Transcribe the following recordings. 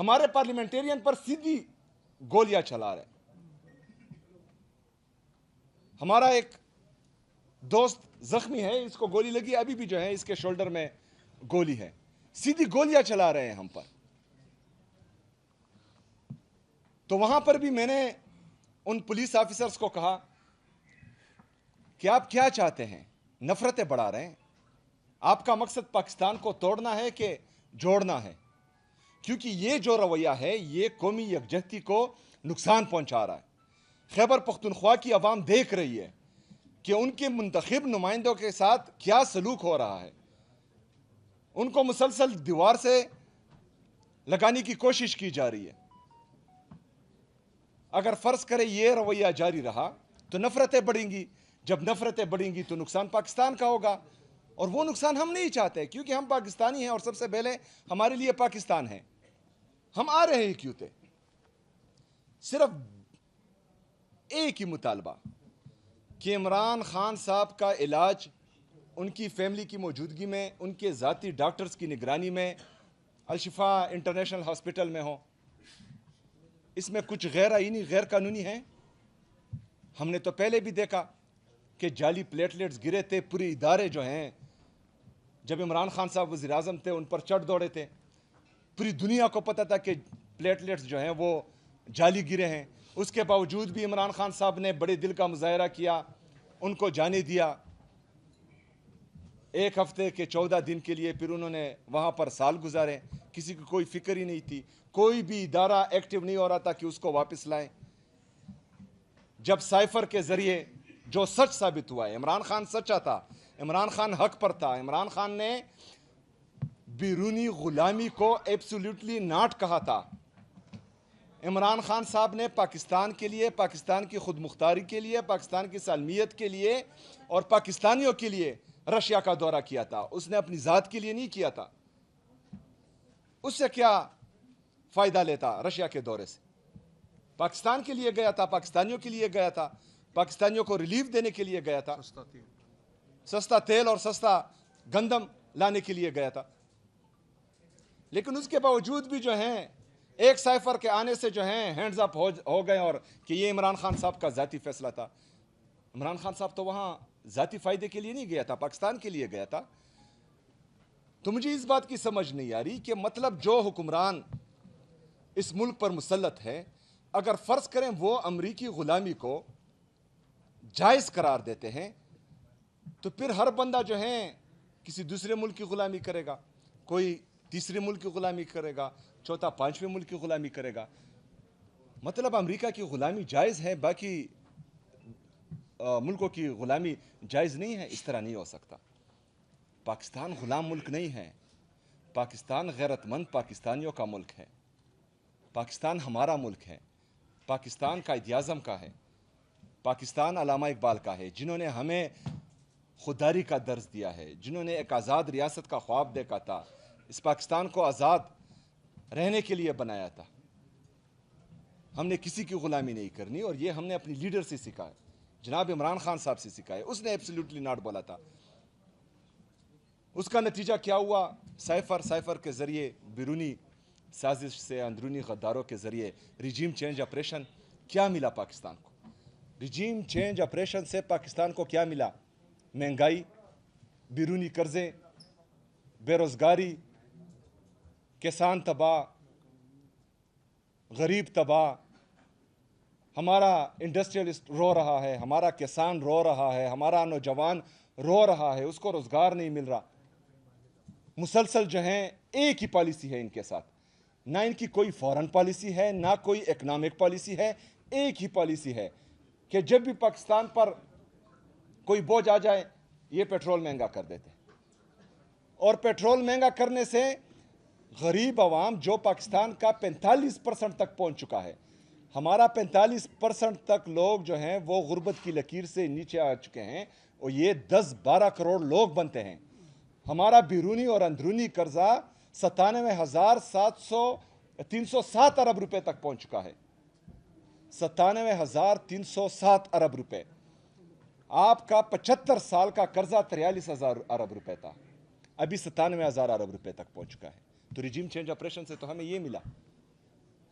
ہمارے پارلیمنٹیرین پر سیدھی گولیاں چلا رہے. ہمارا ایک دوست زخمی ہے, اس کو گولی لگی, ابھی بھی جو ہے اس کے شولڈر میں گولی ہے. سیدھی گولیاں چلا رہے ہیں ہم پر. تو وہاں پر بھی میں نے ان پولیس آفیسرز کو کہا کہ آپ کیا چاہتے ہیں؟ نفرتیں بڑھا رہے ہیں. آپ کا مقصد پاکستان کو توڑنا ہے کہ جوڑنا ہے؟ کیونکہ یہ جو رویہ ہے یہ قومی یکجہتی کو نقصان پہنچا رہا ہے. خیبر پختونخوا کی عوام دیکھ رہی ہے کہ ان کے منتخب نمائندوں کے ساتھ کیا سلوک ہو رہا ہے. ان کو مسلسل دیوار سے لگانے کی کوشش کی جا رہی ہے. اگر فرض کرے یہ رویہ جاری رہا تو نفرتیں بڑھیں گی. جب نفرتیں بڑھیں گی تو نقصان پاکستان کا ہوگا, اور وہ نقصان ہم نہیں چاہتے, کیونکہ ہم پاکستانی ہیں اور سب سے پہلے ہمارے لیے پاکستان ہے. ہم آ رہے ہیں کیوں تھے؟ صرف ایک ہی مطالبہ کہ عمران خان صاحب کا علاج ان کی فیملی کی موجودگی میں, ان کے ذاتی ڈاکٹرز کی نگرانی میں الشفا انٹرنیشنل ہاسپٹل میں ہو. اس میں کچھ غیر آئینی غیر قانونی ہیں. ہم نے تو پہلے بھی دیکھا کہ جعلی پلیٹلیٹس گرے تھے. پوری ادارے جو ہیں, جب عمران خان صاحب وزیر اعظم تھے ان پر چڑھ دوڑے تھے. پوری دنیا کو پتہ تھا کہ پلیٹلیٹس جو ہیں وہ جعلی گرے ہیں. اس کے باوجود بھی عمران خان صاحب نے بڑے دل کا مظاہرہ کیا, ان کو جانے دیا. 1 ہفتے کے 14 دن کے لیے پھر انہوں نے وہاں پر سال گزارے. کسی کو کوئی فکر ہی نہیں تھی. کوئی بھی ادارہ ایکٹیو نہیں ہو رہا تھا کہ اس کو واپس لائیں. جب سائفر کے ذریعے جو سچ ثابت ہوا ہے, عمران خان سچا تھا, عمران خان حق پر تھا. عمران خان نے بیرونی غلامی کو ایبسولیوٹلی ناٹ کہا تھا. عمران خان صاحب نے پاکستان کے لیے, پاکستان کی خود مختاری کے لیے, پاکستان کی سالمیت کے لیے اور پاکستانیوں کے لیے رشیا کا دورہ کیا تھا. اس نے اپنی ذات کے لیے نہیں کیا تھا. اس سے کیا فائدہ لیتا رشیا کے دورے سے؟ پاکستان کے لیے گیا تھا, پاکستانیوں کے لیے گیا تھا, پاکستانیوں کو ریلیف دینے کے لیے گیا تھا, سستا تیل اور سستا گندم لانے کے لیے گیا تھا. لیکن اس کے باوجود بھی جو ہیں ایک سائفر کے آنے سے جو ہیں ہینڈز اپ ہو گئے, اور کہ یہ عمران خان صاحب کا ذاتی فیصلہ تھا. عمران خان صاحب تو وہاں ذاتی فائدے کے لیے نہیں گیا تھا, پاکستان کے لیے گیا تھا. تو مجھے اس بات کی سمجھ نہیں آ رہی کہ مطلب جو حکمران اس ملک پر مسلط ہے, اگر فرض کریں وہ امریکی غلامی کو جائز قرار دیتے ہیں تو پھر ہر بندہ جو ہے کسی دوسرے ملک کی غلامی کرے گا, کوئی تیسرے ملک کی غلامی کرے گا, چوتھا پانچویں ملک کی غلامی کرے گا. مطلب امریکہ کی غلامی جائز ہے, باقی ملکوں کی غلامی جائز نہیں ہے؟ اس طرح نہیں ہو سکتا. پاکستان غلام ملک نہیں ہے. پاکستان غیرت مند پاکستانیوں کا ملک ہے. پاکستان ہمارا ملک ہے. پاکستان قائد اعظم کا ہے. پاکستان علامہ اقبال کا ہے, جنہوں نے ہمیں خودداری کا درس دیا ہے, جنہوں نے ایک آزاد ریاست کا خواب دیکھا تھا. اس پاکستان کو آزاد رہنے کے لیے بنایا تھا. ہم نے کسی کی غلامی نہیں کرنی, اور یہ ہم نے اپنی لیڈر سے سیکھا ہے, جناب عمران خان صاحب سے سیکھا ہے. اس نے ایبسلیوٹلی ناٹ بولا تھا. اس کا نتیجہ کیا ہوا؟ سائفر کے ذریعے بیرونی سازش سے, اندرونی غداروں کے ذریعے ریجیم چینج آپریشن. کیا ملا پاکستان کو؟ ریجیم چینج آپریشن سے پاکستان کو کیا ملا؟ مہنگائی, بیرونی قرضے, بے روزگاری, کسان تباہ, غریب تباہ. ہمارا انڈسٹریلسٹ رو رہا ہے, ہمارا کسان رو رہا ہے, ہمارا نوجوان رو رہا ہے, اس کو روزگار نہیں مل رہا. مسلسل جو ہیں ایک ہی پالیسی ہے ان کے ساتھ. نہ ان کی کوئی فورن پالیسی ہے, نہ کوئی اکنامک پالیسی ہے. ایک ہی پالیسی ہے کہ جب بھی پاکستان پر کوئی بوجھ آ جائے یہ پیٹرول مہنگا کر دیتے. اور پیٹرول مہنگا کرنے سے غریب عوام جو پاکستان کا 45% تک پہنچ چکا ہے, ہمارا 45% تک لوگ جو ہیں وہ غربت کی لکیر سے نیچے آ چکے ہیں, اور یہ 10-12 کروڑ لوگ بنتے ہیں. ہمارا بیرونی اور اندرونی قرضہ 97,307 ارب روپے تک پہنچ چکا ہے. 97,307 ارب روپے. آپ کا 75 سال کا قرضہ 43,000 ارب روپے تھا, ابھی 97,000 ارب روپے تک پہنچ چکا ہے. تو ریجیم چینج آپریشن سے تو ہمیں یہ ملا.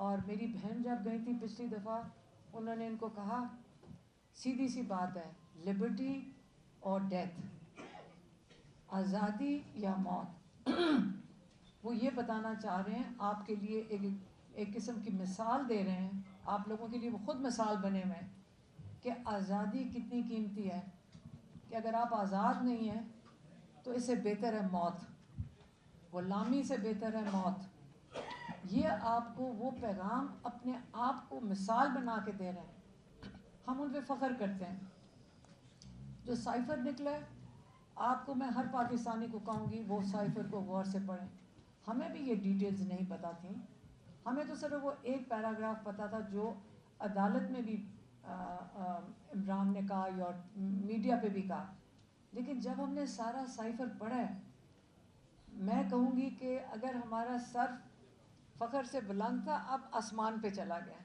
اور میری بہن جب گئی تھی پچھلی دفعہ انہوں نے ان کو کہا سیدھی سی بات ہے لبرٹی اور ڈیتھ, آزادی یا موت. وہ یہ بتانا چاہ رہے ہیں آپ کے لیے ایک قسم کی مثال دے رہے ہیں, آپ لوگوں کے لیے وہ خود مثال بنے ہوئے ہیں کہ آزادی کتنی قیمتی ہے, کہ اگر آپ آزاد نہیں ہیں تو اس سے بہتر ہے موت, غلامی سے بہتر ہے موت. یہ آپ کو وہ پیغام اپنے آپ کو مثال بنا کے دے رہے ہیں, ہم ان پہ فخر کرتے ہیں. جو سائفر نکلا ہے آپ کو میں ہر پاکستانی کو کہوں گی وہ سائفر کو غور سے پڑھیں. ہمیں بھی یہ ڈیٹیلز نہیں پتہ تھیں, ہمیں تو صرف وہ ایک پیراگراف پتہ تھا جو عدالت میں بھی عمران نے کہا اور میڈیا پہ بھی کہا. لیکن جب ہم نے سارا سائفر پڑھا ہے میں کہوں گی کہ اگر ہمارا سر فخر سے بلند تھا اب آسمان پہ چلا گیا.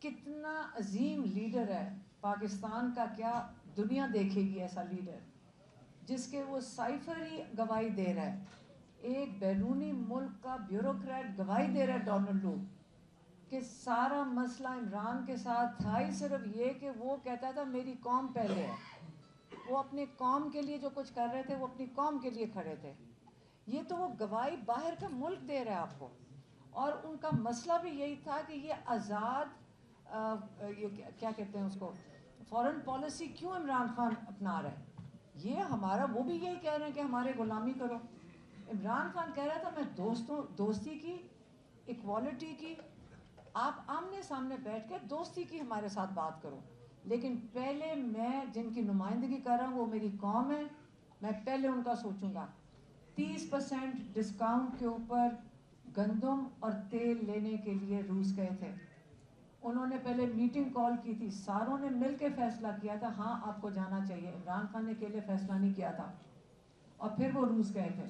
کتنا عظیم لیڈر ہے پاکستان کا, کیا دنیا دیکھے گی ایسا لیڈر جس کے وہ سائفر ہی گواہی دے رہا ہے. ایک بیرونی ملک کا بیوروکریٹ گواہی دے رہا ہے ڈونلڈ لو کہ سارا مسئلہ عمران کے ساتھ تھا ہی صرف یہ کہ وہ کہتا تھا میری قوم پہلے ہے. وہ اپنی قوم کے لیے جو کچھ کر رہے تھے وہ اپنی قوم کے لیے کھڑے تھے. یہ تو وہ گواہی باہر کا ملک دے رہا ہے آپ کو, اور ان کا مسئلہ بھی یہی تھا کہ یہ آزاد یہ کیا کہتے ہیں اس کو فورن پالیسی کیوں عمران خان اپنا رہا ہے. یہ ہمارا وہ بھی یہی کہہ رہے ہیں کہ ہمارے غلامی کرو. عمران خان کہہ رہا تھا میں دوستی کی, ایکوالٹی کی, آپ آمنے سامنے بیٹھ کے دوستی کی ہمارے ساتھ بات کرو, لیکن پہلے میں جن کی نمائندگی کر رہا ہوں وہ میری قوم ہے, میں پہلے ان کا سوچوں گا. 30% ڈسکاؤنٹ کے اوپر گندم اور تیل لینے کے لیے روس گئے تھے. انہوں نے پہلے میٹنگ کال کی تھی, ساروں نے مل کے فیصلہ کیا تھا ہاں آپ کو جانا چاہیے. عمران خان نے اکیلے فیصلہ نہیں کیا تھا, اور پھر وہ روس گئے تھے.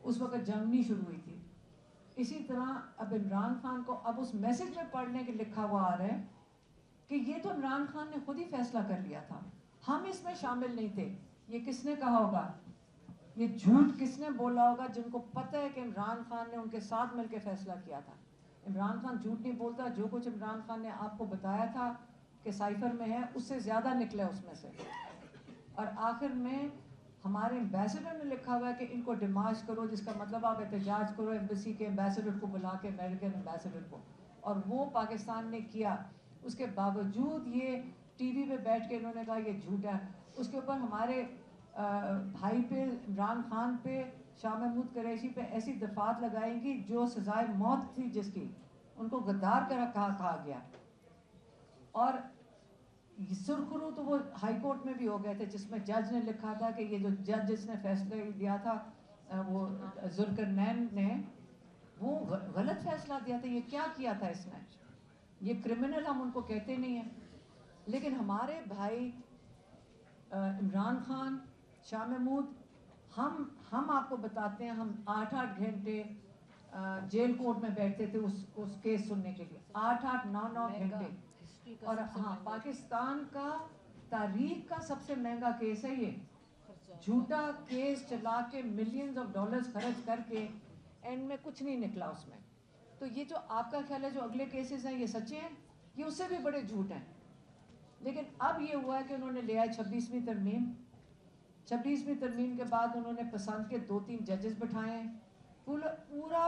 اس وقت جنگ نہیں شروع ہوئی تھی. اسی طرح اب عمران خان کو اب اس میسج میں پڑھنے کے لکھا ہوا آ رہا ہے کہ یہ تو عمران خان نے خود ہی فیصلہ کر لیا تھا, ہم اس میں شامل نہیں تھے. یہ کس نے کہا ہوگا, یہ جھوٹ کس نے بولا ہوگا جن کو پتہ ہے کہ عمران خان نے ان کے ساتھ مل کے فیصلہ کیا تھا. عمران خان جھوٹ نہیں بولتا, جو کچھ عمران خان نے آپ کو بتایا تھا کہ سائفر میں ہے اس سے زیادہ نکلا اس میں سے. اور آخر میں ہمارے ایمبیسڈر نے لکھا ہوا ہے کہ ان کو ڈیمارچ کرو, جس کا مطلب آپ احتجاج کرو ایمبیسی کے ایمبیسڈر کو بلا کے, امریکن ایمبیسڈر کو, اور وہ پاکستان نے کیا. اس کے باوجود یہ ٹی وی پہ بیٹھ کے انہوں نے کہا یہ جھوٹ ہے. اس کے اوپر ہمارے بھائی پہ, عمران خان پہ, شاہ محمود قریشی پہ ایسی دفعات لگائیں گی جو سزائے موت تھی جس کی, ان کو غدار کہا گیا. اور سرخرو تو وہ ہائی کورٹ میں بھی ہو گئے تھے جس میں جج نے لکھا تھا کہ یہ جو جج جس نے فیصلہ دیا تھا وہ ذوالقرنین نے, وہ غلط فیصلہ دیا تھا. یہ کیا کیا تھا اس نے, یہ کرمنل ہم ان کو کہتے نہیں ہیں. لیکن ہمارے بھائی عمران خان, شاہ محمود, ہم آپ کو بتاتے ہیں ہم 8 گھنٹے جیل کورٹ میں بیٹھتے تھے اس کیس سننے کے لیے, 9 گھنٹے. اور ہاں پاکستان کا تاریخ کا سب سے مہنگا کیس ہے یہ, جھوٹا کیس چلا کے ملینز آف ڈالرز خرچ کر کے اینڈ میں کچھ نہیں نکلا اس میں. تو یہ جو آپ کا خیال ہے جو اگلے کیسز ہیں یہ سچے ہیں, یہ اس سے بھی بڑے جھوٹ ہیں. لیکن اب یہ ہوا ہے کہ انہوں نے لیا ہے 26ویں ترمیم. 26ویں ترمیم کے بعد انہوں نے پسند کے 2-3 ججز بٹھائے ہیں. پورا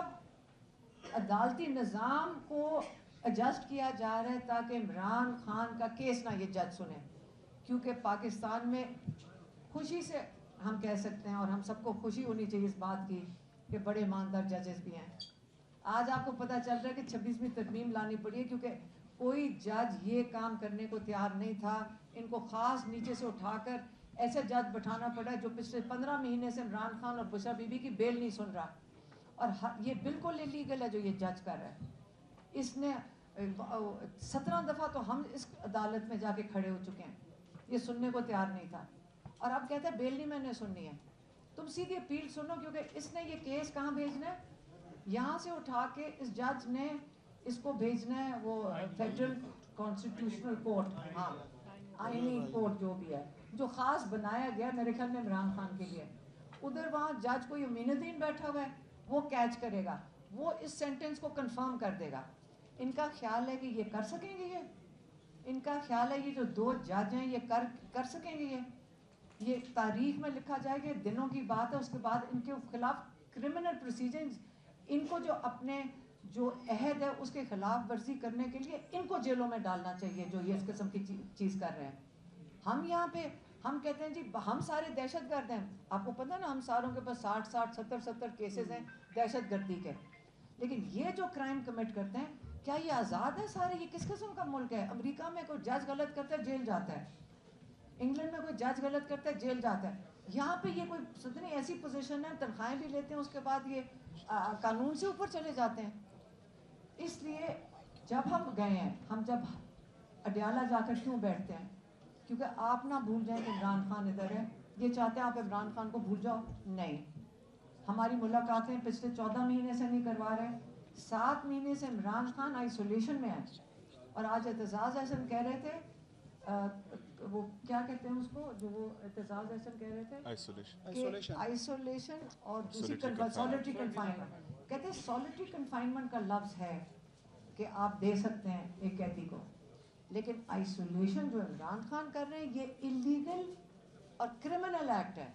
عدالتی نظام کو ایڈجسٹ کیا جا رہا ہے تاکہ عمران خان کا کیس نہ یہ جج سنیں, کیونکہ پاکستان میں خوشی سے ہم کہہ سکتے ہیں, اور ہم سب کو خوشی ہونی چاہیے اس بات کی کہ بڑے ایماندار ججز بھی ہیں. آج آپ کو پتہ چل رہا ہے کہ 26ویں ترمیم لانی پڑی ہے کیونکہ کوئی جج یہ کام کرنے کو تیار نہیں تھا. ان کو خاص نیچے سے اٹھا کر ایسے جج بٹھانا پڑا جو پچھلے 15 مہینے سے عمران خان اور بشرا بی بی کی بیل نہیں سن رہا, اور یہ بالکل انلیگل ہے جو یہ جج کر رہا ہے. اس نے 17 دفعہ تو ہم اس عدالت میں جا کے کھڑے ہو چکے ہیں, یہ سننے کو تیار نہیں تھا. اور اب کہتا ہے بیل نہیں میں نے سننی ہے. تم سیدھی اپیل سنو, کیونکہ اس نے یہ کیس کہاں بھیجنا ہے, یہاں سے اٹھا کے اس جج نے اس کو بھیجنا ہے وہ فیڈرل کانسٹیٹیوشنل کورٹ, ہاں آئینی کورٹ جو بھی ہے, جو خاص بنایا گیا میرے خیال میں عمران خان کے لیے. ادھر وہاں جج کو امین الدین بیٹھا ہوا ہے, وہ کیچ کرے گا, وہ اس سینٹنس کو کنفرم کر دے گا. ان کا خیال ہے کہ یہ کر سکیں گے، ان کا خیال ہے یہ جو 2 جج ہیں یہ کر سکیں گے، یہ تاریخ میں لکھا جائے کہ دنوں کی بات ہے، اس کے بعد ان کے خلاف کرمنل پروسیجرز، ان کو جو اپنے جو عہد ہے اس کے خلاف ورزی کرنے کے لیے ان کو جیلوں میں ڈالنا چاہیے جو یہ اس قسم کی چیز کر رہے ہیں. ہم یہاں پہ ہم کہتے ہیں جی ہم سارے دہشت گرد ہیں. آپ کو پتہ نا ہم ساروں کے پاس 60 70 کیسز ہیں دہشت گردی کے، لیکن یہ جو کرائم کمٹ کرتے ہیں کیا یہ آزاد ہے سارے؟ یہ کس قسم کا ملک ہے؟ امریکہ میں کوئی جج غلط کرتا ہے جیل جاتا ہے، انگلینڈ میں کوئی جج غلط کرتا ہے جیل جاتا ہے. یہاں پہ یہ کوئی اتنی ایسی پوزیشن ہے، تنخواہیں بھی لیتے ہیں، اس کے بعد یہ قانون سے اوپر چلے جاتے ہیں. اس لیے جب ہم گئے ہیں، ہم جب اڈیالہ جا کر کیوں بیٹھتے ہیں؟ کیونکہ آپ نہ بھول جائیں کہ عمران خان ادھر ہے. یہ چاہتے ہیں آپ عمران خان کو بھول جاؤ؟ نہیں. ہماری ملاقاتیں پچھلے 14 مہینے سے نہیں کروا رہے، 7 مہینے سے عمران خان آئسولیشن میں ہے. اور آج اعتزاز احسن کہہ رہے تھے، وہ کیا کہتے ہیں اس کو، جو وہ اعتزاز احسن کہہ رہے تھے آئسولیشن اور دوسری سولیٹری کنفائنمنٹ. کہتے ہیں سولیٹری کنفائنمنٹ کا لفظ ہے کہ آپ دے سکتے ہیں ایک قیدی کو، لیکن آئسولیشن جو عمران خان کر رہے ہیں یہ اللیگل اور کرمنل ایکٹ ہے.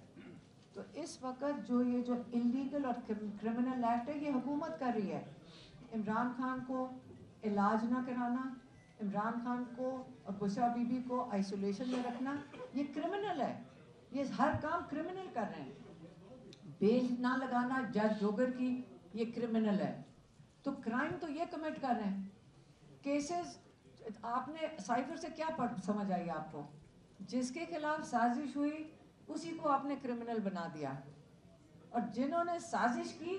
تو اس وقت جو یہ جو اللیگل اور کرمنل ایکٹ ہے یہ حکومت کر رہی ہے. عمران خان کو علاج نہ کرانا، عمران خان کو اور بشرا بی بی کو آئسولیشن میں رکھنا یہ کرمنل ہے. یہ ہر کام کرمنل کر رہے ہیں. بیل نہ لگانا جج جوگر کی یہ کرمنل ہے. تو کرائم تو یہ کمٹ کر رہے ہیں. کیسز آپ نے سائفر سے کیا سمجھ آئی آپ کو؟ جس کے خلاف سازش ہوئی اسی کو آپ نے کرمنل بنا دیا. اور جنہوں نے سازش کی،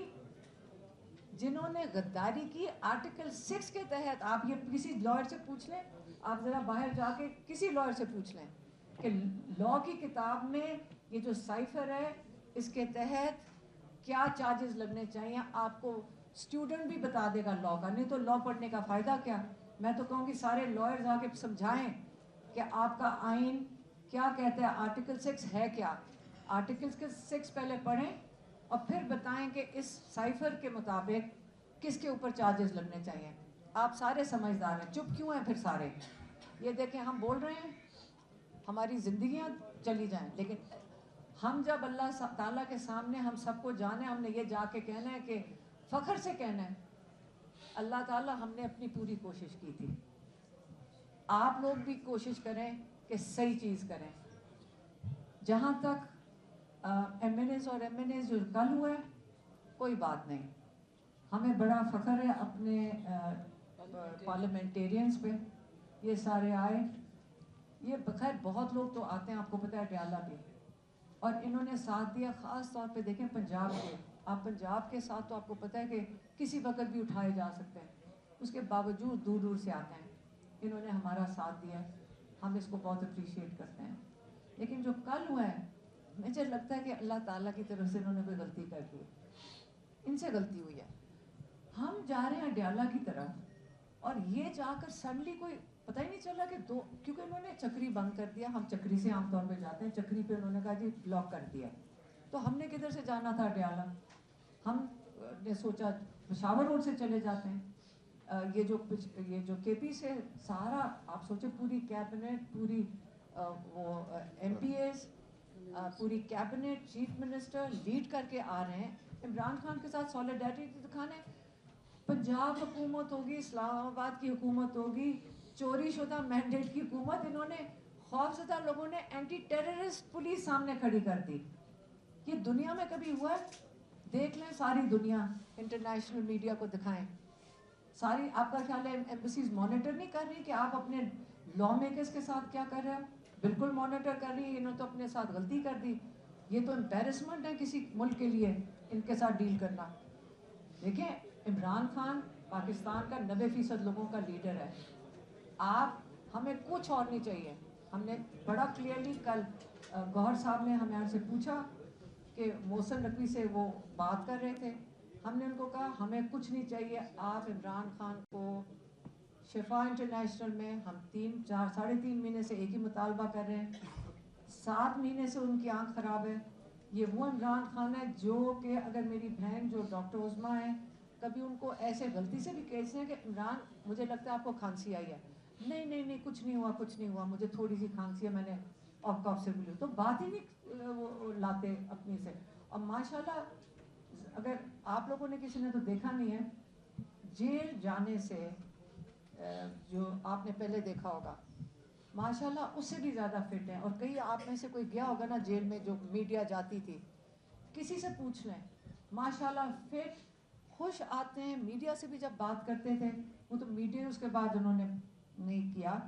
جنہوں نے غداری کی، آرٹیکل 6 کے تحت، آپ یہ کسی لائر سے پوچھ لیں، آپ ذرا باہر جا کے کسی لائر سے پوچھ لیں کہ لاء کی کتاب میں یہ جو سائفر ہے اس کے تحت کیا چارجز لگنے چاہیے. آپ کو اسٹوڈنٹ بھی بتا دے گا لاء کا، نہیں تو لاء پڑھنے کا فائدہ کیا؟ میں تو کہوں گی سارے لائرز آ کے سمجھائیں کہ آپ کا آئین کیا کہتا ہے، آرٹیکل 6 ہے کیا. آرٹیکل 6 پہلے پڑھیں اور پھر بتائیں کہ اس سائفر کے مطابق کس کے اوپر چارجز لگنے چاہیے. آپ سارے سمجھدار ہیں، چپ کیوں ہیں پھر سارے؟ یہ دیکھیں ہم بول رہے ہیں ہماری زندگیاں چلی جائیں، لیکن ہم جب اللہ تعالیٰ کے سامنے ہم سب کو جانے، ہم نے یہ جا کے کہنا ہے کہ فخر سے کہنا ہے اللہ تعالیٰ ہم نے اپنی پوری کوشش کی تھی. آپ لوگ بھی کوشش کریں کہ صحیح چیز کریں. جہاں تک ایم این ایز اور ایم این ایز جو کل ہوا ہے کوئی بات نہیں، ہمیں بڑا فخر ہے اپنے پارلیمنٹیرینز پہ. یہ سارے آئے، یہ بخیر بہت لوگ تو آتے ہیں، آپ کو پتہ ہے اڈیالہ بھی، اور انہوں نے ساتھ دیا. خاص طور پہ دیکھیں پنجاب کے، آپ پنجاب کے ساتھ تو آپ کو پتہ ہے کہ کسی وقت بھی اٹھائے جا سکتے ہیں، اس کے باوجود دور دور سے آتے ہیں. انہوں نے ہمارا ساتھ دیا، ہم اس کو بہت اپریشیٹ کرتے ہیں. لیکن جو کل ہوا ہے مجھے لگتا ہے کہ اللہ تعالیٰ کی طرف سے انہوں نے کوئی غلطی کر دی، ان سے غلطی ہوئی ہے. ہم جا رہے ہیں اڈیالہ کی طرف اور یہ جا کر سڈنلی کوئی پتہ ہی نہیں چلا کہ کیونکہ انہوں نے چکری بند کر دیا. ہم چکری سے عام طور پہ جاتے ہیں، چکری پہ انہوں نے کہا جی بلاک کر دیا. تو ہم نے کدھر سے جانا تھا اڈیالہ؟ ہم نے سوچا پشاور روڈ سے چلے جاتے ہیں. یہ جو کے پی سے سارا آپ سوچے پوری کیبنٹ، پوری وہ ایم پی ایز، پوری کیبنٹ، چیف منسٹر لیڈ کر کے آ رہے ہیں عمران خان کے ساتھ سولیڈیرٹی دکھانے. پنجاب حکومت ہوگی، اسلام آباد کی حکومت ہوگی، چوری شدہ مینڈیٹ کی حکومت، انہوں نے خوفزدہ لوگوں نے اینٹی ٹیررسٹ پولیس سامنے کھڑی کر دی. یہ دنیا میں کبھی ہوا ہے؟ دیکھ لیں ساری دنیا، انٹرنیشنل میڈیا کو دکھائیں. ساری آپ کا خیال ہے ایمبیسیز مانیٹر نہیں کر رہی کہ آپ اپنے لا میکرز کے ساتھ کیا کر رہے ہو؟ بالکل مانیٹر کر رہی ہے. انہوں نے تو اپنے ساتھ غلطی کر دی. یہ تو امبیرسمنٹ ہے کسی ملک کے لیے ان کے ساتھ ڈیل کرنا. دیکھیں عمران خان پاکستان کا 90% لوگوں کا لیڈر ہے. آپ ہمیں کچھ اور نہیں چاہیے. ہم نے بڑا کلیئرلی کل گوہر صاحب نے ہمیں سے پوچھا کہ محسن نقوی سے وہ بات کر رہے تھے، ہم نے ان کو کہا ہمیں کچھ نہیں چاہیے. آپ عمران خان کو شفا انٹرنیشنل میں ہم 3.5 مہینے سے ایک ہی مطالبہ کر رہے ہیں. 7 مہینے سے ان کی آنکھ خراب ہے. یہ وہ عمران خان ہے جو کہ اگر میری بہن جو ڈاکٹر عظمیٰ ہیں کبھی ان کو ایسے غلطی سے بھی کہتے ہیں کہ عمران مجھے لگتا ہے آپ کو کھانسی آئی ہے. نہیں نہیں نہیں کچھ نہیں ہوا کچھ نہیں ہوا, مجھے تھوڑی سی کھانسی ہے, میں نے کاف سے ملی. تو بات ہی نہیں وہ لاتے اپنی سے. اور ماشاءاللہ اگر آپ لوگوں نے کسی نے تو دیکھا نہیں ہے, جیل جانے سے جو آپ نے پہلے دیکھا ہوگا ماشاءاللہ اس سے بھی زیادہ فٹ ہیں. اور کئی آپ میں سے کوئی گیا ہوگا نا جیل میں جو میڈیا جاتی تھی, کسی سے پوچھ لیں ماشاءاللہ فٹ خوش آتے ہیں. میڈیا سے بھی جب بات کرتے تھے, وہ تو میڈیا اس کے بعد انہوں نے نہیں کیا,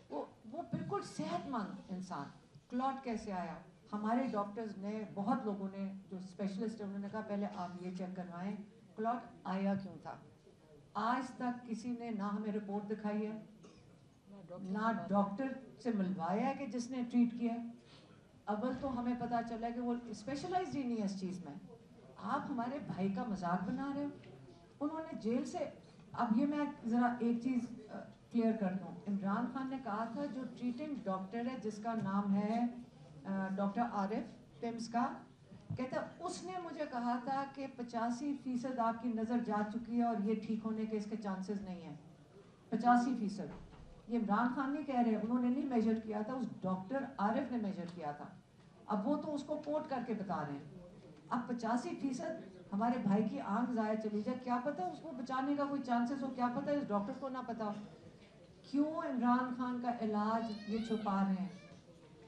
وہ بالکل صحت مند انسان. کلاٹ کیسے آیا؟ ہمارے ڈاکٹرز نے, بہت لوگوں نے جو اسپیشلسٹ ہیں انہوں نے کہا پہلے آپ یہ چیک کروائیں کلاٹ آیا کیوں تھا. آج تک کسی نے نہ ہمیں رپورٹ دکھائی ہے, نہ ڈاکٹر سے ملوایا ہے کہ جس نے ٹریٹ کیا ہے. اول تو ہمیں پتہ چلا کہ وہ اسپیشلائزڈ ہی نہیں ہے اس چیز میں. آپ ہمارے بھائی کا مذاق بنا رہے ہو. انہوں نے جیل سے, اب یہ میں ذرا ایک چیز کلیئر کر دوں, عمران خان نے کہا تھا جو ٹریٹنگ ڈاکٹر ہے جس کا نام ہے ڈاکٹر عارف پیمس کا, کہتا اس نے مجھے کہا تھا کہ 85% آپ کی نظر جا چکی ہے اور یہ ٹھیک ہونے کے اس کے چانسز نہیں ہیں. 85%. یہ عمران خان نہیں کہہ رہے, انہوں نے نہیں میجر کیا تھا, اس ڈاکٹر عارف نے میجر کیا تھا. اب وہ تو اس کو کوٹ کر کے بتا رہے ہیں. اب 85% ہمارے بھائی کی آنکھ ضائع چلی جائے, کیا پتہ اس کو بچانے کا کوئی چانسز ہو, کیا پتہ اس ڈاکٹر کو نہ پتا ہو. کیوں عمران خان کا علاج یہ چھپا رہے ہیں؟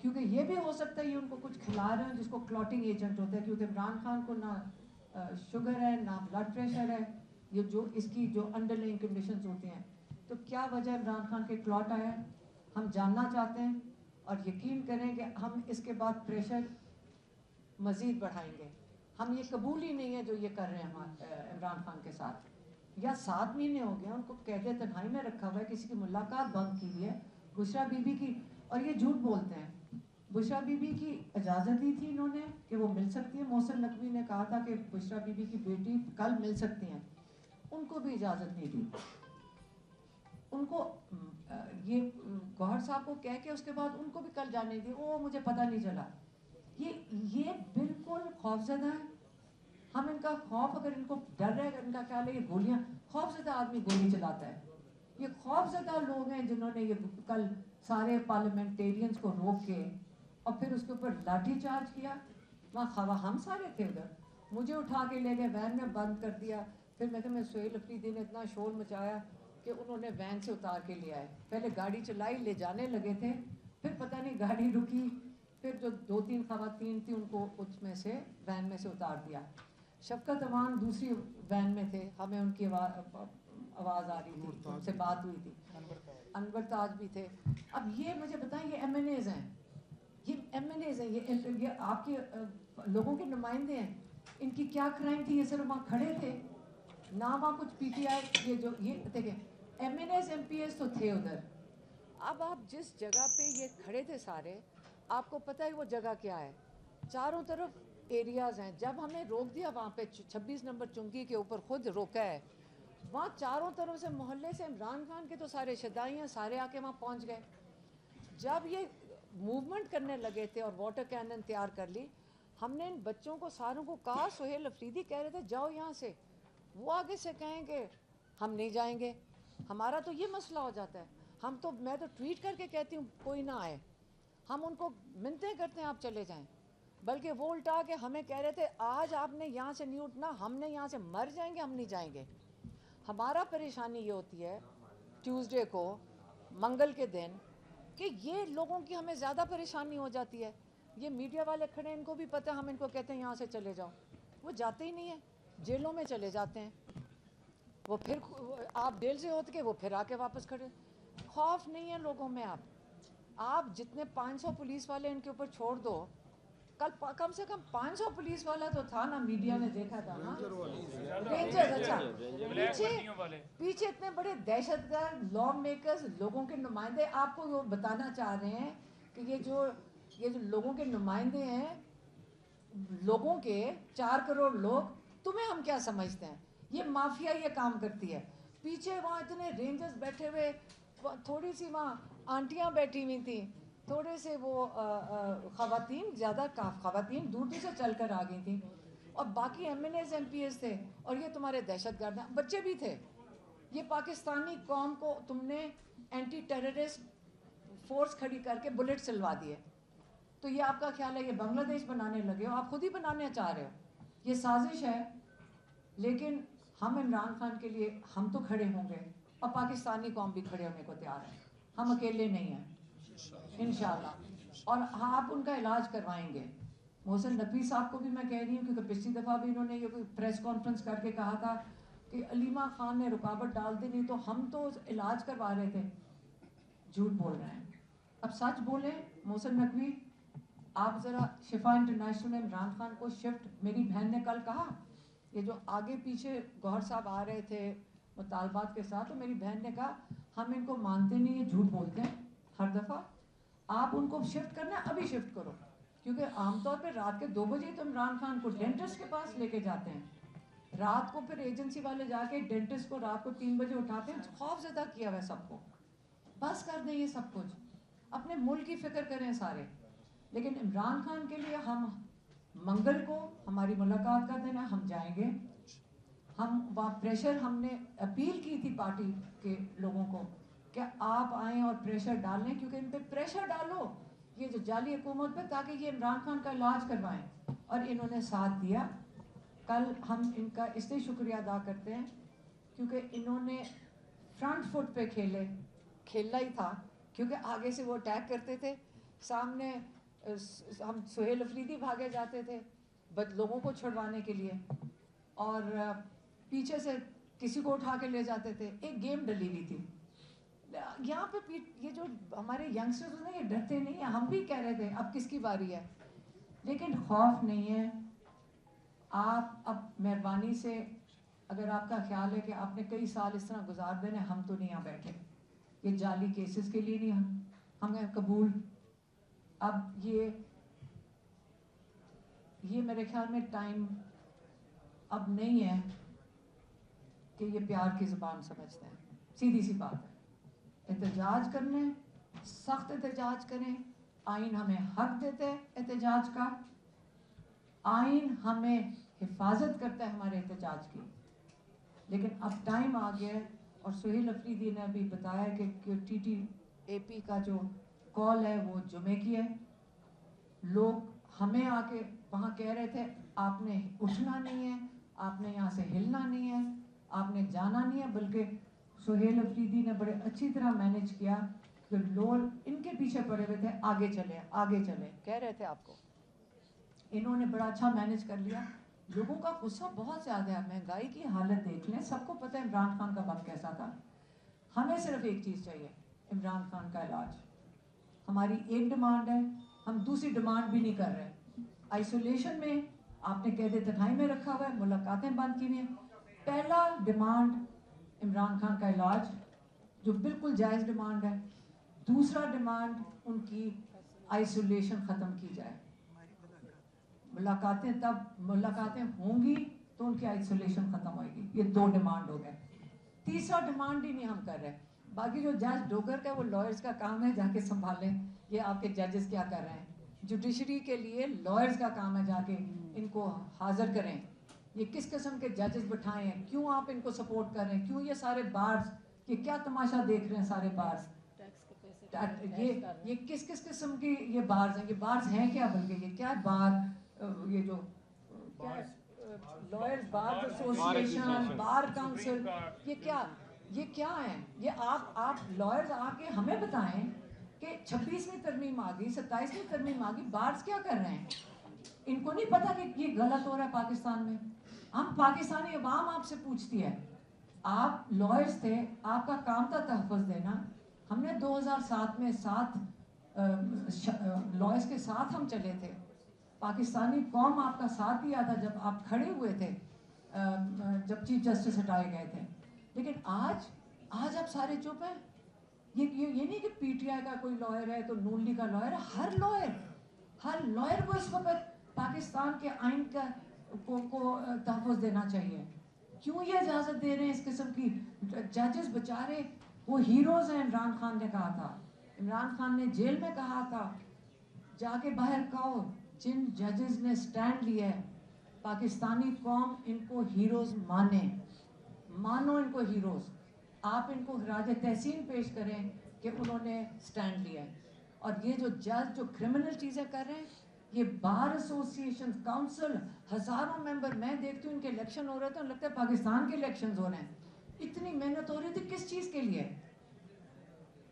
کیونکہ یہ بھی ہو سکتا ہے یہ ان کو کچھ کھلا رہے ہیں جس کو کلاٹنگ ایجنٹ ہوتا ہے, کیونکہ عمران خان کو نہ شوگر ہے نہ بلڈ پریشر ہے, یہ جو اس کی جو انڈرلائنگ کنڈیشنز ہوتی ہیں. تو کیا وجہ عمران خان کے کلاٹ آیا ہے ہم جاننا چاہتے ہیں, اور یقین کریں کہ ہم اس کے بعد پریشر مزید بڑھائیں گے. ہم یہ قبول ہی نہیں ہے جو یہ کر رہے ہیں عمران خان کے ساتھ. یا 7 مہینے ہو گئے ان کو قید تنہائی میں رکھا ہوا ہے, کسی کی ملاقات بند کی ہوئی ہے بشریٰ بی بی کی, اور یہ جھوٹ بولتے ہیں. بشریٰ بی بی کی اجازت دی تھی انہوں نے کہ وہ مل سکتی ہے. محسن نقوی نے کہا تھا کہ بشریٰ بی بی کی بیٹی کل مل سکتی ہیں, ان کو بھی اجازت نہیں دی. ان کو یہ گوہر صاحب کو کہہ کے اس کے بعد ان کو بھی کل جانے دی, وہ مجھے پتہ نہیں چلا. یہ بالکل خوفزدہ ہے. ہم ان کا خوف, اگر ان کو ڈر ہے, اگر ان کا خیال ہے یہ گولیاں, خوفزدہ آدمی گولی چلاتا ہے. یہ خوفزدہ لوگ ہیں جنہوں نے یہ کل سارے پارلیمنٹیرینز کو روک کے اور پھر اس کے اوپر لاٹھی چارج کیا. وہاں خواہ ہم سارے تھے ادھر, مجھے اٹھا کے لے گئے, وین میں بند کر دیا. پھر میں سہیل افریدی نے اتنا شور مچایا کہ انہوں نے وین سے اتار کے لے آئے. پہلے گاڑی چلائی, لے جانے لگے تھے, پھر پتہ نہیں گاڑی رکی, پھر جو 2-3 خواتین تھیں ان کو اس میں سے وین میں سے اتار دیا. شفقت امان دوسری وین میں تھے, ہمیں ان کی آواز آ رہی تھی, ان سے بات ہوئی تھی. انور تاج بھی تھے. اب یہ مجھے بتائیں, یہ ایم این ایز ہیں, یہ آپ کے لوگوں کے نمائندے ہیں, ان کی کیا کرائم تھی؟ یہ صرف وہاں کھڑے تھے, نہ وہاں کچھ پی ٹی آئی, یہ جو یہ دیکھیں M N As M P S تو تھے ادھر. اب آپ جس جگہ پہ یہ کھڑے تھے سارے, آپ کو پتہ ہے وہ جگہ کیا ہے؟ چاروں طرف ایریاز ہیں. جب ہمیں روک دیا وہاں پہ 26 نمبر چنکی کے اوپر, خود روکا ہے, وہاں چاروں طرف سے محلے سے عمران خان کے تو سارے شدائی ہیں, سارے آ کے وہاں پہنچ گئے. جب یہ موومنٹ کرنے لگے تھے اور واٹر کینن تیار کر لی, ہم نے ان بچوں کو ساروں کو کہا, سہیل افریدی کہہ رہے تھے جاؤ یہاں سے, وہ آگے سے کہیں کہ ہم نہیں جائیں گے. ہمارا تو یہ مسئلہ ہو جاتا ہے. میں تو ٹویٹ کر کے کہتی ہوں کوئی نہ آئے, ہم ان کو منتیں کرتے ہیں آپ چلے جائیں. بلکہ وہ الٹا کے ہمیں کہہ رہے تھے آج آپ نے یہاں سے نہیں اٹھنا, ہم نے یہاں سے مر جائیں گے, ہم نہیں جائیں گے. ہمارا پریشانی یہ ہوتی ہے ٹیوزڈے کو, منگل کے دن, کہ یہ لوگوں کی ہمیں زیادہ پریشانی ہو جاتی ہے. یہ میڈیا والے کھڑے ہیں, ان کو بھی پتہ ہے, ہم ان کو کہتے ہیں یہاں سے چلے جاؤ, وہ جاتے ہی نہیں ہیں, جیلوں میں چلے جاتے ہیں. وہ پھر آپ جیل سے ہوتے کہ وہ پھر آ کے واپس کھڑے. خوف نہیں ہے لوگوں میں. آپ جتنے 500 پولیس والے ان کے اوپر چھوڑ دو, کل کم سے کم 500 پولیس والا تو تھا نا, میڈیا نے دیکھا تھا نا, رینجرز. اچھا پیچھے اتنے بڑے دہشت گرد لا میکرز, لوگوں کے نمائندے. آپ کو وہ بتانا چاہ رہے ہیں کہ یہ جو لوگوں کے نمائندے ہیں, لوگوں کے 4 کروڑ لوگ, تمہیں ہم کیا سمجھتے ہیں؟ یہ مافیا یہ کام کرتی ہے. پیچھے وہاں اتنے رینجرز بیٹھے ہوئے, تھوڑی سی وہاں آنٹیاں بیٹھی ہوئی تھیں, تھوڑے سے وہ خواتین, زیادہ خواتین دور دور سے چل کر آ گئی تھیں, اور باقی M N As M P S تھے, اور یہ تمہارے دہشت گرد ہیں. بچے بھی تھے, یہ پاکستانی قوم کو تم نے اینٹی ٹیررسٹ فورس کھڑی کر کے بلٹ سلوا دیے. تو یہ آپ کا خیال ہے یہ بنگلہ دیش بنانے لگے ہو؟ آپ خود ہی بنانے چاہ رہے ہو. یہ سازش ہے. لیکن ہم عمران خان کے لیے ہم تو کھڑے ہوں گے اور پاکستانی قوم بھی کھڑے ہونے کو تیار ہے. ہم اکیلے نہیں ہیں انشاءاللہ. اور آپ ان کا علاج کروائیں گے. محسن نقوی صاحب کو بھی میں کہہ رہی ہوں کیونکہ پچھلی دفعہ بھی انہوں نے یہ کوئی پریس کانفرنس کر کے کہا تھا کہ علیمہ خان نے رکاوٹ ڈال دی, نہیں تو ہم تو علاج کروا رہے تھے. جھوٹ بول رہے ہیں. اب سچ بولیں. محسن نقوی آپ ذرا شفا انٹرنیشنل میں عمران خان کو شفٹ, میری بہن نے کل کہا یہ جو آگے پیچھے گوہر صاحب آ رہے تھے مطالبات کے ساتھ, تو میری بہن نے کہا ہم ان کو مانتے نہیں, یہ جھوٹ بولتے ہیں ہر دفعہ. آپ ان کو شفٹ کرنا ہے ابھی شفٹ کرو, کیونکہ عام طور پہ رات کے 2 بجے تو عمران خان کو ڈینٹسٹ کے پاس لے کے جاتے ہیں. رات کو پھر ایجنسی والے جا کے ڈینٹسٹ کو رات کو 3 بجے اٹھاتے ہیں. خوف زدہ کیا ہوا ہے سب کو. بس کر دیں یہ سب کچھ, اپنے ملک کی فکر کریں سارے. لیکن عمران خان کے لیے ہم منگل کو ہماری ملاقات کا دن ہے, ہم جائیں گے. ہم وہاں پریشر, ہم نے اپیل کی تھی پارٹی کے لوگوں کو کہ آپ آئیں اور پریشر ڈالیں, کیونکہ ان پہ پریشر ڈالو یہ جو جعلی حکومت پہ, تاکہ یہ عمران خان کا علاج کروائیں. اور انہوں نے ساتھ دیا. کل ہم ان کا اس لیے شکریہ ادا کرتے ہیں کیونکہ انہوں نے فرنٹ فٹ پہ کھیلنا ہی تھا, کیونکہ آگے سے وہ اٹیک کرتے تھے, سامنے ہم سہیل افریدی بھاگے جاتے تھے لوگوں کو چھڑوانے کے لیے, اور پیچھے سے کسی کو اٹھا کے لے جاتے تھے. ایک گیم ڈلی ہوئی تھی یہاں پہ. یہ جو ہمارے ینگسٹرز ہیں یہ ڈرتے نہیں ہیں. ہم بھی کہہ رہے تھے اب کس کی باری ہے, لیکن خوف نہیں ہے. آپ اب مہربانی سے, اگر آپ کا خیال ہے کہ آپ نے کئی سال اس طرح گزار دینے, ہم تو نہیں یہاں بیٹھے. یہ جعلی کیسز کے لیے نہیں ہم ہیں قبول. اب یہ میرے خیال میں ٹائم اب نہیں ہے کہ یہ پیار کی زبان سمجھتے ہیں. سیدھی سی بات ہے. احتجاج کرنے, سخت احتجاج کریں. آئین ہمیں حق دیتے احتجاج کا, آئین ہمیں حفاظت کرتا ہے ہمارے احتجاج کی. لیکن اب ٹائم آ گیا ہے, اور سہیل افریدی نے ابھی بتایا کہ ٹی ٹی اے پی کا جو کال ہے وہ جمعے کی ہے. لوگ ہمیں آ کے وہاں کہہ رہے تھے آپ نے اٹھنا نہیں ہے, آپ نے یہاں سے ہلنا نہیں ہے, آپ نے جانا نہیں ہے. بلکہ سہیل افریدی نے بڑے اچھی طرح مینج کیا کہ لوگ ان کے پیچھے پڑے ہوئے تھے, آگے چلیں آگے چلیں کہہ رہے تھے آپ کو. انہوں نے بڑا اچھا مینج کر لیا. لوگوں کا غصہ بہت زیادہ ہے. مہنگائی کی حالت دیکھ لیں, سب کو پتہ ہے عمران خان کا وقت کیسا تھا. ہمیں صرف ایک چیز چاہیے, عمران خان کا علاج. ہماری ایک ڈیمانڈ ہے, ہم دوسری ڈیمانڈ بھی نہیں کر رہے. آئسولیشن میں آپ نے قید تنہائی میں رکھا ہوا ہے, ملاقاتیں بند کی ہوئی ہیں. پہلا ڈیمانڈ عمران خان کا علاج, جو بالکل جائز ڈیمانڈ ہے. دوسرا ڈیمانڈ ان کی آئسولیشن ختم کی جائے. ملاقاتیں ہوں گی تو ان کی آئسولیشن ختم ہوئے گی. یہ 2 ڈیمانڈ ہو گئے. تیسرا ڈیمانڈ ہی نہیں ہم کر رہے. باقی جو جج ڈوگر کا وہ لائرز کا کام ہے, جا کے سنبھالیں یہ آپ کے ججز کیا کر رہے ہیں. جوڈیشری کے لیے لائرز کا کام ہے, جا کے ان کو حاضر کریں. یہ کس قسم کے ججز بٹھائے ہیں, کیوں آپ ان کو سپورٹ کر رہے ہیں, کیوں یہ سارے بارز, یہ کیا تماشا دیکھ رہے ہیں سارے بارز. یہ کس قسم کی یہ بارز ہیں, یہ بارز ہیں کیا, بلکہ یہ کیا بار, یہ جو لائرز بار ایسوسیشن, بار کاؤنسل, یہ کیا ہیں. یہ آپ لائرز آ کے ہمیں بتائیں کہ 26ویں ترمیم آ گئی, 27ویں ترمیم آ گئی, بارز کیا کر رہے ہیں. ان کو نہیں پتا کہ یہ غلط ہو رہا ہے پاکستان میں. ہم پاکستانی عوام آپ سے پوچھتی ہے. آپ لائرز تھے, آپ کا کام تھا تحفظ دینا. ہم نے 2007 میں 7 لائرز کے ساتھ ہم چلے تھے. پاکستانی قوم آپ کا ساتھ دیا تھا جب آپ کھڑے ہوئے تھے, جب چیف جسٹس ہٹائے گئے تھے. لیکن آج آپ سارے چپ ہیں. یہ نہیں کہ پی ٹی آئی کا کوئی لائر ہے تو نون لیگ کا لائر ہے. ہر لائر کو اس وقت پاکستان کے آئین کو تحفظ دینا چاہیے. کیوں یہ اجازت دے رہے ہیں اس قسم کی. ججز بچارے وہ ہیروز ہیں. عمران خان نے کہا تھا, عمران خان نے جیل میں کہا تھا, جا کے باہر کہو جن ججز نے سٹینڈ لیا ہے, پاکستانی قوم ان کو ہیروز مانو ان کو ہیروز. آپ ان کو خراج تحسین پیش کریں کہ انہوں نے سٹینڈ لیا ہے. اور یہ جو جج جو کرمنل چیزیں کر رہے ہیں, یہ بار ایسوسیشن کاؤنسل ہزاروں ممبر, میں دیکھتی ہوں ان کے الیکشن ہو رہے تھے, لگتا ہے پاکستان کے الیکشنز ہو رہے ہیں. اتنی محنت ہو رہی تھی کس چیز کے لیے؟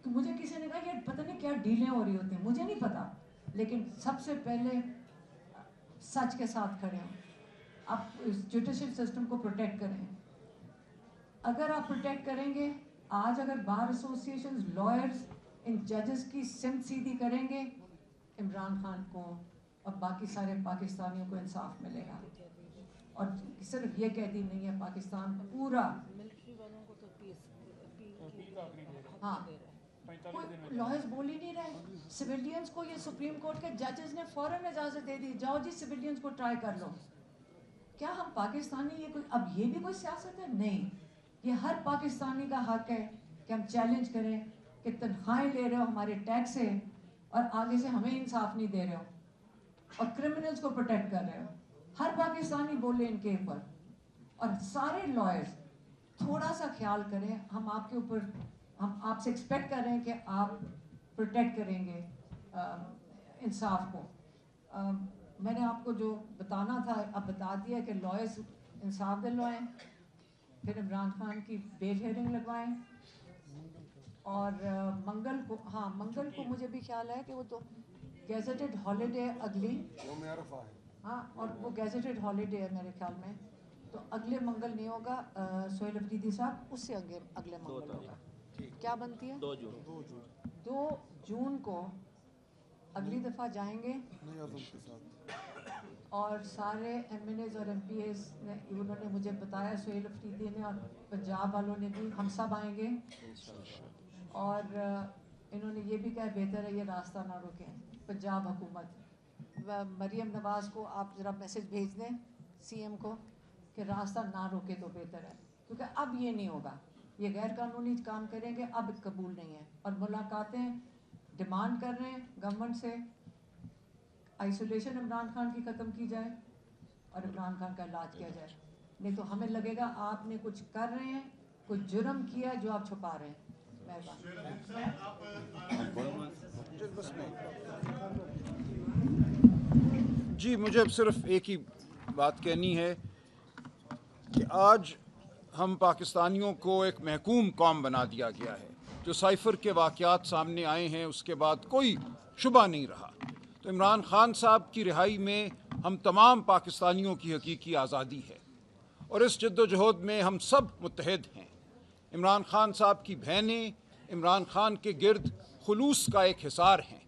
تو مجھے کسی نے کہا یہ پتہ نہیں کیا ڈیلیں ہو رہی ہوتی ہیں, مجھے نہیں پتا, لیکن سب سے پہلے سچ کے ساتھ کھڑے ہوں. آپ اس جوڈیشل سسٹم کو پروٹیکٹ کریں. اگر آپ پروٹیکٹ کریں گے, آج اگر بار ایسوسیشنز لائرز ان ججز کی سمت سیدھی کریں گے, عمران خان کو اور باقی سارے پاکستانیوں کو انصاف ملے گا. اور صرف یہ قیدی نہیں ہے, پاکستان پورا, ہاں لائرز بول ہی نہیں رہے. سویلینز کو یہ سپریم کورٹ کے ججز نے فوراً اجازت دے دی, جاؤ جی سویلینز کو ٹرائی کر لو. کیا ہم پاکستانی یہ کوئی اب یہ بھی کوئی سیاست ہے؟ نہیں, یہ ہر پاکستانی کا حق ہے کہ ہم چیلنج کریں کہ تنخواہیں لے رہے ہو ہمارے ٹیکس سے اور آگے سے ہمیں انصاف نہیں دے رہے ہو اور کرمنلز کو پروٹیکٹ کر رہے ہو. ہر پاکستانی بولے ان کے اوپر, اور سارے لائرز تھوڑا سا خیال کریں. ہم آپ کے اوپر, ہم آپ سے ایکسپیکٹ کر رہے ہیں کہ آپ پروٹیکٹ کریں گے انصاف کو. میں نے آپ کو جو بتانا تھا اب بتا دیا کہ لائرز انصاف دلوائیں, پھر عمران خان کی بیل ہیئرنگ لگوائیں, اور منگل کو, ہاں منگل کو مجھے بھی خیال ہے کہ وہ تو گیزٹڈ ہالیڈے اگلی, ہاں اور وہ گیزٹڈ ہالیڈے ہے میرے خیال میں, تو اگلے منگل نہیں ہوگا سہیل افریدی صاحب, اس سے اگلے منگل ہوگا. کیا بنتی ہے 2 جون کو اگلی دفعہ جائیں گے, اور سارے ایم این ایز اور ایم پی ایز نے, انہوں نے مجھے بتایا سہیل افریدی نے اور پنجاب والوں نے بھی, ہم سب آئیں گے. اور انہوں نے یہ بھی کہا بہتر ہے یہ راستہ نہ روکیں پنجاب حکومت. مریم نواز کو آپ ذرا میسج بھیج دیں سی ایم کو کہ راستہ نہ روکے تو بہتر ہے, کیونکہ اب یہ نہیں ہوگا, یہ غیر قانونی کام کریں گے, اب قبول نہیں ہے. اور ملاقاتیں ڈیمانڈ کر رہے ہیں گورنمنٹ سے, آئسولیشن عمران خان کی ختم کی جائے اور عمران خان کا علاج کیا جائے. نہیں تو ہمیں لگے گا آپ نے کچھ کر رہے ہیں, کچھ جرم کیا جو آپ چھپا رہے ہیں. جی مجھے اب صرف ایک ہی بات کہنی ہے کہ آج ہم پاکستانیوں کو ایک محکوم قوم بنا دیا گیا ہے. جو سائفر کے واقعات سامنے آئے ہیں اس کے بعد کوئی شبہ نہیں رہا. تو عمران خان صاحب کی رہائی میں ہم تمام پاکستانیوں کی حقیقی آزادی ہے, اور اس جد و جہد میں ہم سب متحد ہیں. عمران خان صاحب کی بہنیں عمران خان کے گرد خلوص کا ایک حصار ہیں,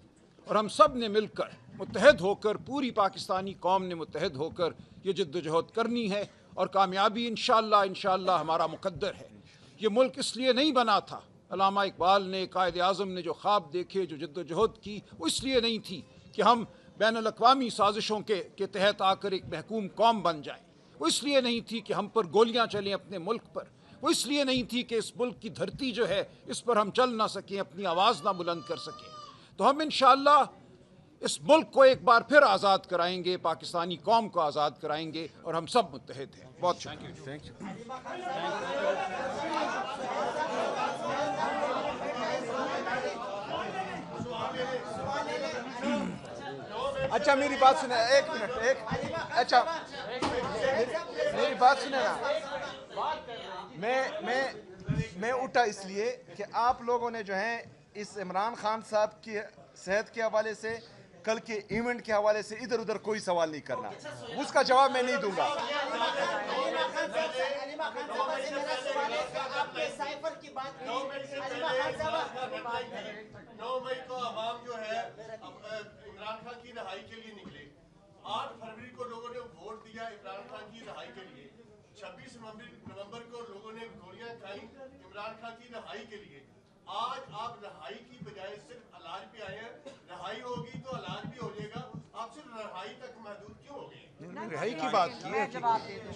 اور ہم سب نے مل کر متحد ہو کر, پوری پاکستانی قوم نے متحد ہو کر یہ جد و جہد کرنی ہے, اور کامیابی انشاءاللہ ہمارا مقدر ہے. یہ ملک اس لیے نہیں بنا تھا, علامہ اقبال نے, قائد اعظم نے جو خواب دیکھے, جو جد و جہد کی, وہ اس لیے نہیں تھی کہ ہم بین الاقوامی سازشوں کے تحت آ کر ایک محکوم قوم بن جائیں. وہ اس لیے نہیں تھی کہ ہم پر گولیاں چلیں اپنے ملک پر. وہ اس لیے نہیں تھی کہ اس ملک کی دھرتی جو ہے اس پر ہم چل نہ سکیں, اپنی آواز نہ بلند کر سکیں. تو ہم انشاءاللہ اس ملک کو ایک بار پھر آزاد کرائیں گے, پاکستانی قوم کو آزاد کرائیں گے, اور ہم سب متحد ہیں. بہت شکریہ. اچھا میری بات سنیں, ایک منٹ, اچھا میری بات سنیں نا. میں اٹھا اس لیے کہ آپ لوگوں نے جو ہے اس عمران خان صاحب کی صحت کے حوالے سے, کل کے ایونٹ کے حوالے سے ادھر ادھر کوئی سوال نہیں کرنا, اس کا جواب میں نہیں دوں گا. عوام جو ہے عمران خان کی رہائی کے لیے نکلے. 8 فروری کو لوگوں نے ووٹ دیا عمران خان کی رہائی کے لیے. 26 نومبر کو لوگوں نے گولیاں کھائیں عمران خان کی رہائی کے لیے. آج آپ رہائی کی بجائے صرف علاج پہ آئے ہیں. رہائی ہوگی تو علاج بھی ہو جائے گا, آپ صرف رہائی تک محدود کیوں ہو گئے؟ رہائی کی بات کی ہے. جواب دے دوں.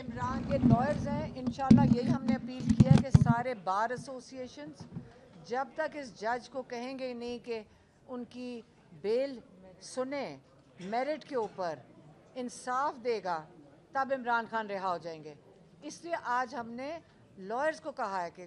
عمران کے لائرز ہیں, انشاءاللہ یہی ہم نے اپیل کیا کہ سارے بار ایسوسیشنز جب تک اس جج کو کہیں گے نہیں کہ ان کی بیل سنیں, میرٹ کے اوپر انصاف دے گا, تب عمران خان رہا ہو جائیں گے. اس لیے آج ہم نے لائرز کو کہا ہے کہ